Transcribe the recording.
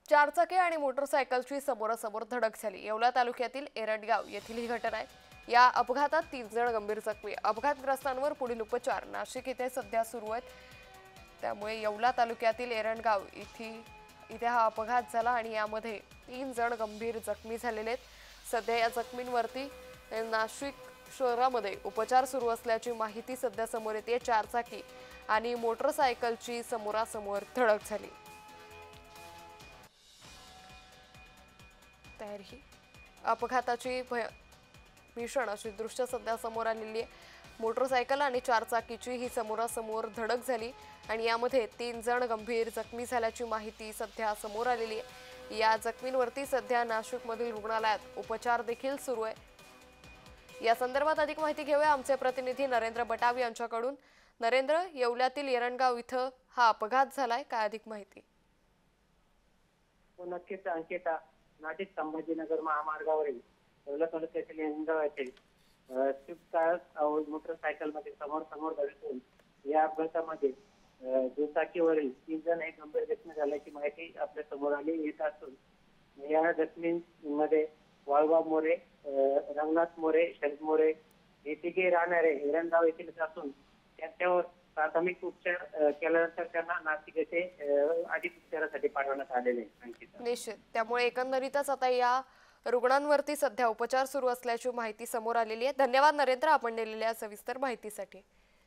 चारचाकी आणि मोटरसायकलची समोरासमोर धडक झाली। येवला तालुक्यातील एरंडगाव येथील ही घटना आहे। या अपघातात 3 जण गंभीर जखमी। अपघातग्रस्तांवर पुढील उपचार नाशिक येथे सध्या सुरू आहेत। त्यामुळे येवला तालुक्यातील एरंडगाव इथे हा अपघात झाला आणि यामध्ये 3 जण गंभीर जखमी झालेले आहेत। सध्या या जखमींवरती नाशिक शहरामध्ये उपचार सुरू असल्याची माहिती सध्या समोर येते। चारचाकी आणि मोटरसायकलची समोरासमोर धडक झाली। ही अपघाताची भीषण अशी दृश्य सध्या समोर आलेली आहे। मोटरसायकल आणि चारचाकीची ही समोरासमोर धडक झाली आणि यामध्ये 3 जण गंभीर जखमी झाल्याची माहिती सध्या समोर आलेली आहे। या जखमींवरती सध्या नाशिकमधील रुग्णालयात उपचार देखील सुरू आहे। या संदर्भात अधिक माहिती घेऊया आमचे प्रतिनिधी नरेंद्र बटाव यांच्याकडून। नरेंद्र, येवल्यातील एरंडगाव इथं हा अपघात झालाय, काय अधिक माहिती? नक्कीच अंकिता, नाशिक संभाजीनगर महामार्गावरील येवला तालुक्यातील एरंडगाव येथे स्विफ्ट कार मोटरसायकल मध्ये समोर धडकून या अपघातामध्ये दुचाकीवरील 3 जण हे गंभीर जखमी झाल्याची माहिती आपल्या समोर आली येत असून या जखमींमध्ये वाळबाब मोरे, रंगनाथ मोरे, शरद मोरे हे तिघे राहणारे एरंडगाव येथील असून त्यांच्यावर प्राथमिक उपचार केल्यानंतर त्यांना नाशिक येथे अधिक उपचारासाठी पाठवण्यात आलेले आहे। निश्चित, त्यामुळे एकंदरीतच आता या रुग्णांवरती सध्या उपचार सुरू असल्याची माहिती समोर आलेली आहे। धन्यवाद नरेंद्र, आपण दिलेल्या सविस्तर माहितीसाठी।